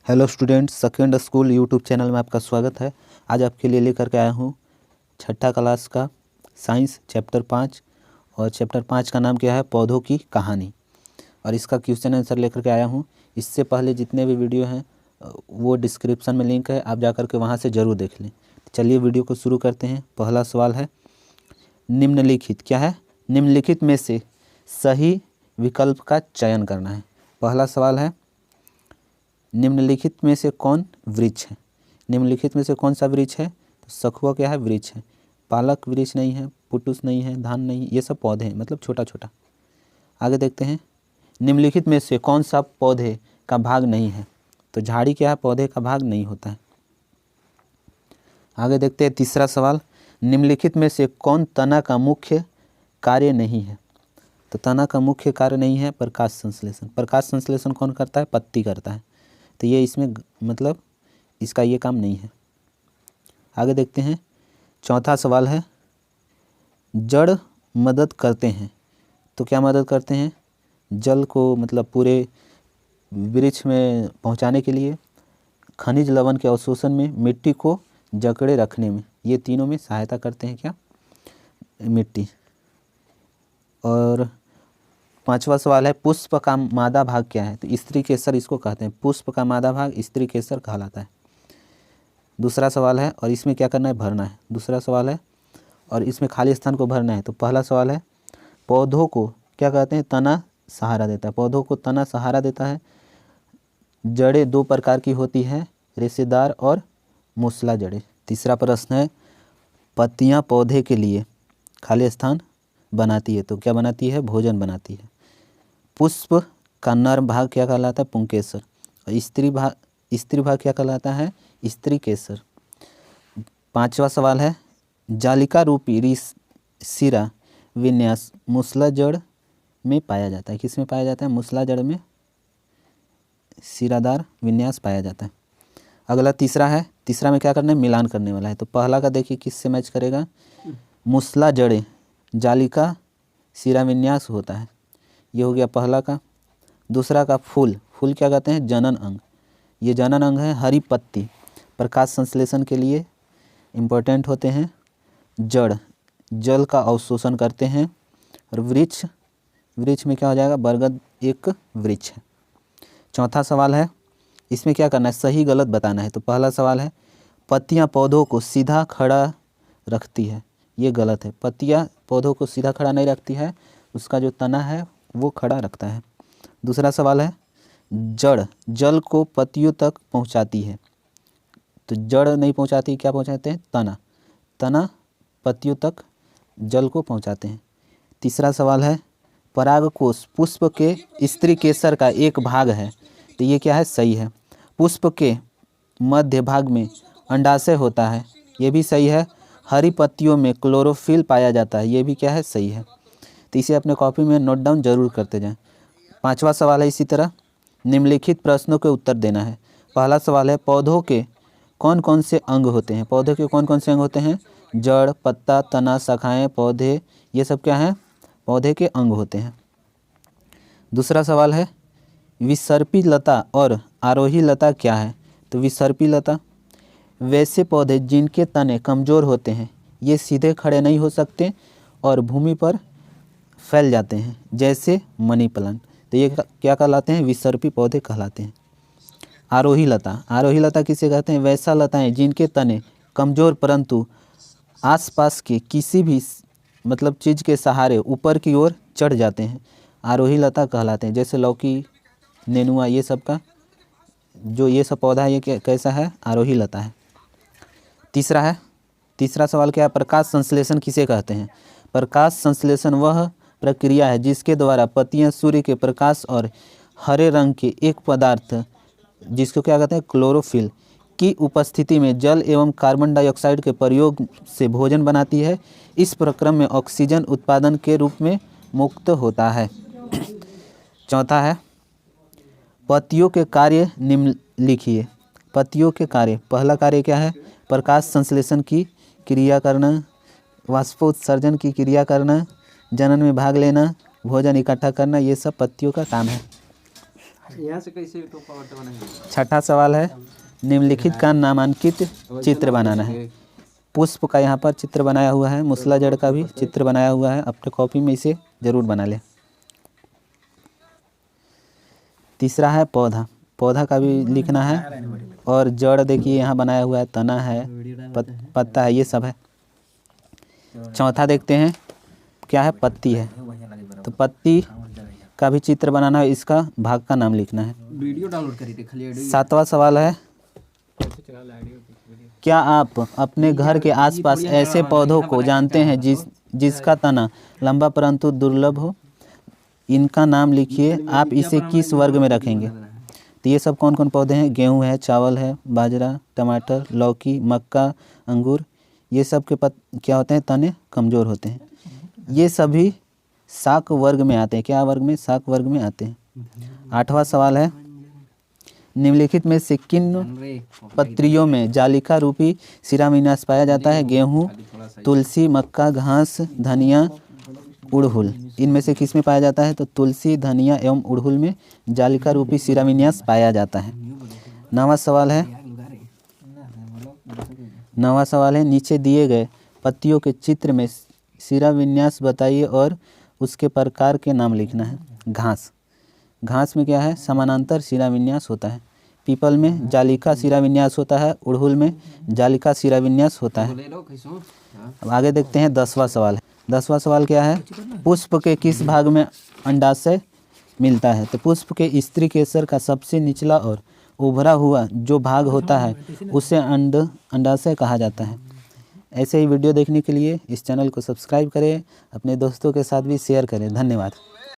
Hello students, second school YouTube channel में आपका स्वागत है। आज आपके लिए लेकर के आया हूँ छठा क्लास का साइंस चैप्टर 5 और चैप्टर 5 का नाम क्या है, पौधों की कहानी। और इसका क्वेश्चन आंसर लेकर के आया हूँ। इससे पहले जितने भी वीडियो हैं वो डिस्क्रिप्शन में लिंक है, आप जाकर के वहाँ से ज़रूर देख लें। चलिए वीडियो को शुरू करते हैं। पहला सवाल है निम्नलिखित, क्या है, निम्नलिखित में से सही विकल्प का चयन करना है। पहला सवाल है निम्नलिखित में से कौन वृक्ष है। निम्नलिखित में से कौन सा वृक्ष है, तो सखुआ क्या है, वृक्ष है। पालक वृक्ष नहीं है, पुटुस नहीं है, धान नहीं, ये सब पौधे हैं, मतलब छोटा छोटा। आगे देखते हैं निम्नलिखित में से कौन सा पौधे का भाग नहीं है, तो झाड़ी क्या है, पौधे का भाग नहीं होता है। आगे देखते हैं तीसरा सवाल, निम्नलिखित में से कौन तना का मुख्य कार्य नहीं है, तो तना का मुख्य कार्य नहीं है प्रकाश संश्लेषण। प्रकाश संश्लेषण कौन करता है, पत्ती करता है, तो ये इसमें मतलब इसका ये काम नहीं है। आगे देखते हैं चौथा सवाल है जड़ मदद करते हैं, तो क्या मदद करते हैं, जल को मतलब पूरे वृक्ष में पहुंचाने के लिए, खनिज लवण के अवशोषण में, मिट्टी को जकड़े रखने में, ये तीनों में सहायता करते हैं क्या, मिट्टी। और पांचवा सवाल है पुष्प का मादा भाग क्या है, तो स्त्री केसर इसको कहते हैं। पुष्प का मादा भाग स्त्री केसर कहलाता है। दूसरा सवाल है और इसमें क्या करना है, भरना है। दूसरा सवाल है और इसमें खाली स्थान को भरना है। तो पहला सवाल है पौधों को क्या कहते हैं, तना सहारा देता है। पौधों को तना सहारा देता है। जड़ें दो प्रकार की होती हैं, रेशेदार और मूसला जड़ें। तीसरा प्रश्न है पत्तियां पौधे के लिए खाली स्थान बनाती है, तो क्या बनाती है, भोजन बनाती है। पुष्प का नर भाग क्या कहलाता है, पुंकेसर। और स्त्री भाग क्या कहलाता है, स्त्री केसर। पांचवा सवाल है जालिका रूपी सिरा विन्यास मूसला जड़ में पाया जाता है। किस में पाया जाता है, मूसला जड़ में सिरादार विन्यास पाया जाता है। अगला तीसरा है, तीसरा में क्या करना है, मिलान करने वाला है। तो पहला का देखिए किससे मैच करेगा, मूसला जड़ें जालिका सिरा विन्यास होता है, ये हो गया पहला का। दूसरा का फूल क्या कहते हैं, जनन अंग। ये जनन अंग है। हरी पत्ती प्रकाश संश्लेषण के लिए इम्पोर्टेंट होते हैं। जड़ जल का अवशोषण करते हैं। और वृक्ष में क्या हो जाएगा, बरगद एक वृक्ष है। चौथा सवाल है इसमें क्या करना है, सही गलत बताना है। तो पहला सवाल है पत्तियां पौधों को सीधा खड़ा रखती है, ये गलत है। पत्तियां पौधों को सीधा खड़ा नहीं रखती है, उसका जो तना है वो खड़ा रखता है। दूसरा सवाल है जड़ जल को पत्तियों तक पहुंचाती है, तो जड़ नहीं पहुंचाती, क्या पहुंचाते हैं, तना पत्तियों तक जल को पहुंचाते हैं। तीसरा सवाल है परागकोश पुष्प के स्त्री केसर का एक भाग है, तो ये क्या है, सही है। पुष्प के मध्य भाग में अंडाशय होता है, ये भी सही है। हरी पत्तियों में क्लोरोफिल पाया जाता है, ये भी क्या है, सही है। तो इसे अपने कॉपी में नोट डाउन जरूर करते जाएं। पांचवा सवाल है इसी तरह निम्नलिखित प्रश्नों के उत्तर देना है। पहला सवाल है पौधों के कौन कौन से अंग होते हैं। पौधों के कौन कौन से अंग होते हैं, जड़, पत्ता, तना, शाखाएं, पौधे, ये सब क्या हैं, पौधे के अंग होते हैं। दूसरा सवाल है विसर्पी लता और आरोही लता क्या है, तो विसर्पी लता वैसे पौधे जिनके तने कमज़ोर होते हैं, ये सीधे खड़े नहीं हो सकते और भूमि पर फैल जाते हैं, जैसे मनी प्लांट, तो ये क्या कहलाते हैं, विसर्पी पौधे कहलाते हैं। आरोही लता किसे कहते हैं, वैसा लताएं जिनके तने कमज़ोर परंतु आसपास के किसी भी मतलब चीज़ के सहारे ऊपर की ओर चढ़ जाते हैं, आरोही लता कहलाते हैं। जैसे लौकी, नेनुआ, ये सब का जो ये सब पौधा है ये कैसा है, आरोही लता है। तीसरा सवाल क्या है, प्रकाश संश्लेषण किसे कहते हैं। प्रकाश संश्लेषण वह प्रक्रिया है जिसके द्वारा पत्तियां सूर्य के प्रकाश और हरे रंग के एक पदार्थ जिसको क्या कहते हैं, क्लोरोफिल की उपस्थिति में जल एवं कार्बन डाइऑक्साइड के प्रयोग से भोजन बनाती है। इस प्रक्रम में ऑक्सीजन उत्पादन के रूप में मुक्त होता है। चौथा है पत्तियों के कार्य निम्न लिखिए। पत्तियों के कार्य, पहला कार्य क्या है, प्रकाश संश्लेषण की क्रिया करना, वाष्पोत्सर्जन की क्रिया करना, जनन में भाग लेना, भोजन इकट्ठा करना, ये सब पत्तियों का काम है। यहाँ से कैसे तो पावट बनाएंगे? छठा सवाल है, निम्नलिखित का नामांकित चित्र बनाना है। पुष्प का यहाँ पर चित्र बनाया हुआ है, मूसला जड़ का भी चित्र बनाया हुआ है, अपने कॉपी में इसे जरूर बना लें। तीसरा है पौधा, पौधा का भी लिखना है, और जड़ देखिए यहाँ बनाया हुआ है, तना है, पत्ता है, ये सब है। चौथा देखते हैं क्या है, पत्ती है, तो पत्ती का भी चित्र बनाना है, इसका भाग का नाम लिखना है। वीडियो डाउनलोड करी थी खाली ऑडियो। सातवां सवाल है, क्या आप अपने घर के आसपास ऐसे पौधों को जानते हैं जिसका तना लंबा परंतु दुर्लभ हो? इनका नाम लिखिए, आप इसे किस वर्ग में रखेंगे? तो ये सब कौन कौन पौधे हैं? गेहूं है, चावल है, बाजरा, टमाटर, लौकी, मक्का, अंगूर। ये सब के क्या होते हैं, तने कमज़ोर होते हैं। ये सभी शाक वर्ग में आते हैं। क्या वर्ग में? शाक वर्ग में आते हैं। आठवां सवाल है, निम्नलिखित में से किन पत्रियों में जालिका रूपी शिराविन्यास पाया जाता है? गेहूँ, तुलसी, मक्का, घास, धनिया, उड़हुल। इनमें से किस में पाया जाता है? तो तुलसी, धनिया एवं उड़हुल में जालिका रूपी शिराविन्यास पाया जाता है। नवा सवाल है, नीचे दिए गए पत्तियों के चित्र में शिराविन्यास बताइए और उसके प्रकार के नाम लिखना है। घास में क्या है? समानांतर शिराविन्यास होता है। पीपल में जालिका शिराविन्यास होता है, उड़हुल में जालिका शिराविन्यास होता है। अब आगे देखते हैं 10वां सवाल है। 10वां सवाल क्या है? पुष्प के किस भाग में अंडाशय मिलता है? तो पुष्प के स्त्री केसर का सबसे निचला और उभरा हुआ जो भाग होता है उसे अंडाशय कहा जाता है। ऐसे ही वीडियो देखने के लिए इस चैनल को सब्सक्राइब करें, अपने दोस्तों के साथ भी शेयर करें। धन्यवाद।